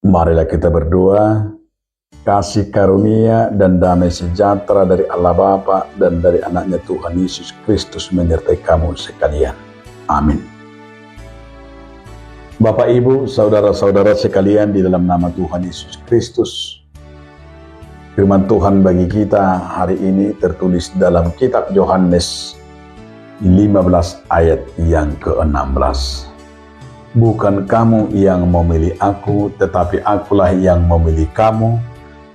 Marilah kita berdoa. Kasih karunia dan damai sejahtera dari Allah Bapa dan dari anaknya Tuhan Yesus Kristus menyertai kamu sekalian. Amin. Bapak, Ibu, saudara-saudara sekalian di dalam nama Tuhan Yesus Kristus, firman Tuhan bagi kita hari ini tertulis dalam kitab Yohanes 15 ayat yang ke-16. Bukan kamu yang memilih aku, tetapi akulah yang memilih kamu,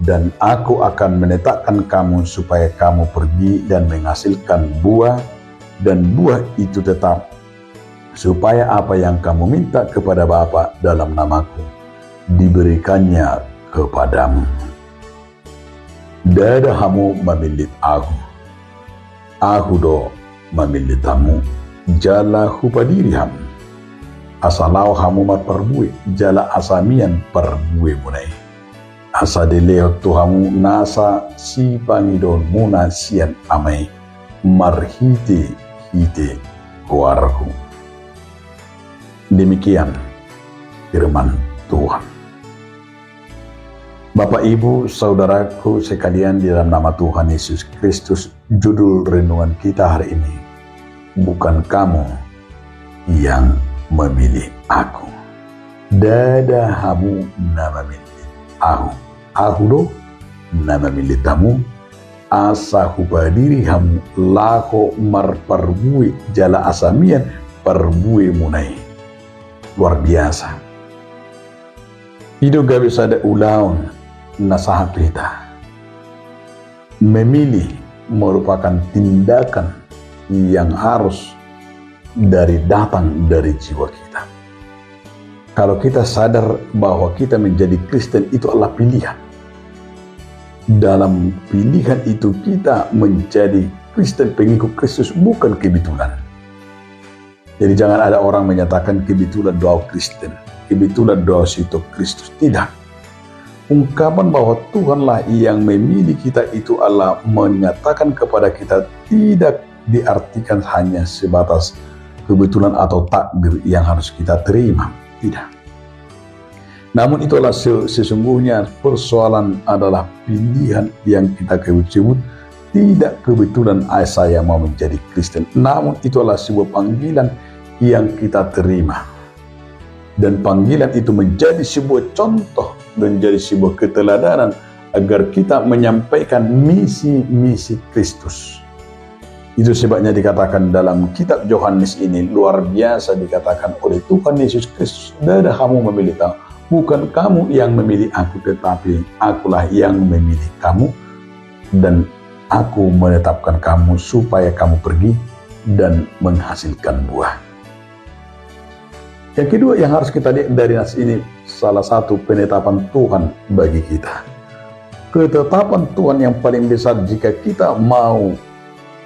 dan aku akan menetapkan kamu supaya kamu pergi dan menghasilkan buah, dan buah itu tetap, supaya apa yang kamu minta kepada Bapa dalam namaku, diberikannya kepadamu. Dada hamu memilih aku do memilih tamu, jala hupadiri hamu. Asalau hamu mat perbue, jala asamian perbue munai. Asa deleo tuhamu nasa si pangidon muna sian amai, marhite hite kuarku. Demikian firman Tuhan. Bapak, Ibu, saudaraku sekalian di dalam nama Tuhan Yesus Kristus, judul renungan kita hari ini, bukan kamu yang memilih aku. Dada hamu nama milih aku do nama milih tamu, asa hubadiri hamu lako marparbui jala asamian parbui munai. Luar biasa. Hidup gak bisa ada ulaun nasihat kita. Memilih merupakan tindakan yang harus datang dari jiwa kita. Kalau kita sadar bahwa kita menjadi Kristen itu adalah pilihan. Dalam pilihan itu kita menjadi Kristen, pengikut Kristus, bukan kebetulan. Jadi jangan ada orang menyatakan kebetulan doa Kristen, kebetulan doa situ Kristus. Tidak. Ungkapan bahwa Tuhanlah yang memilih kita itu adalah menyatakan kepada kita tidak diartikan hanya sebatas kebetulan atau takdir yang harus kita terima. Tidak. Namun itulah sesungguhnya persoalan adalah pilihan yang kita sebut tidak kebetulan saya mau menjadi Kristen. Namun itulah sebuah panggilan yang kita terima. Dan panggilan itu menjadi sebuah contoh, menjadi sebuah keteladanan agar kita menyampaikan misi Kristus. Itu sebabnya dikatakan dalam kitab Yohanes ini, luar biasa dikatakan oleh Tuhan Yesus Kristus, dada kamu memilih tahu, bukan kamu yang memilih aku, tetapi akulah yang memilih kamu, dan aku menetapkan kamu supaya kamu pergi dan menghasilkan buah. Yang kedua yang harus kita lihat dari nas ini, salah satu penetapan Tuhan bagi kita. Ketetapan Tuhan yang paling besar jika kita mau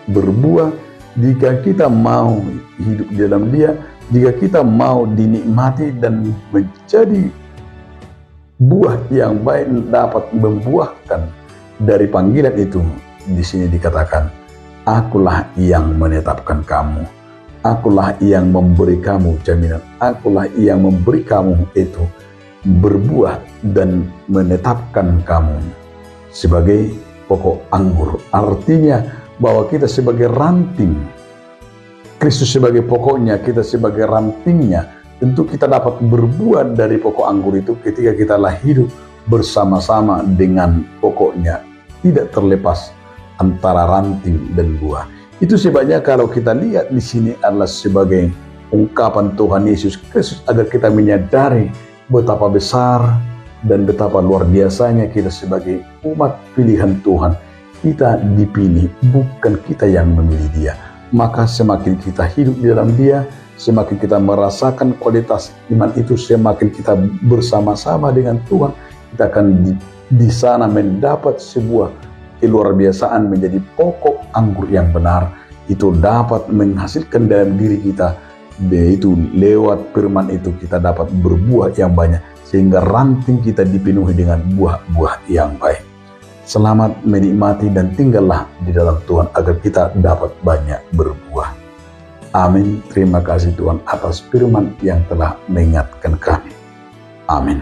berbuah, jika kita mau hidup di dalam Dia, jika kita mau dinikmati dan menjadi buah yang baik dapat membuahkan dari panggilan itu. Di sini dikatakan, akulah yang menetapkan kamu, akulah yang memberi kamu jaminan, akulah yang memberi kamu itu berbuah dan menetapkan kamu sebagai pokok anggur. Artinya bahwa kita sebagai ranting, Kristus sebagai pokoknya, kita sebagai rantingnya, tentu kita dapat berbuah dari pokok anggur itu ketika kita hidup bersama-sama dengan pokoknya, tidak terlepas antara ranting dan buah. Itu sebabnya kalau kita lihat di sini adalah sebagai ungkapan Tuhan Yesus Kristus agar kita menyadari betapa besar dan betapa luar biasanya kita sebagai umat pilihan Tuhan. Kita dipilih, bukan kita yang memilih Dia. Maka semakin kita hidup di dalam Dia, semakin kita merasakan kualitas iman itu, semakin kita bersama-sama dengan Tuhan, kita akan di sana mendapat sebuah keluarbiasaan menjadi pokok anggur yang benar. Itu dapat menghasilkan dalam diri kita, yaitu lewat firman itu kita dapat berbuah yang banyak, sehingga ranting kita dipenuhi dengan buah-buah yang baik. Selamat menikmati dan tinggallah di dalam Tuhan agar kita dapat banyak berbuah. Amin. Terima kasih Tuhan atas firman yang telah mengingatkan kami. Amin.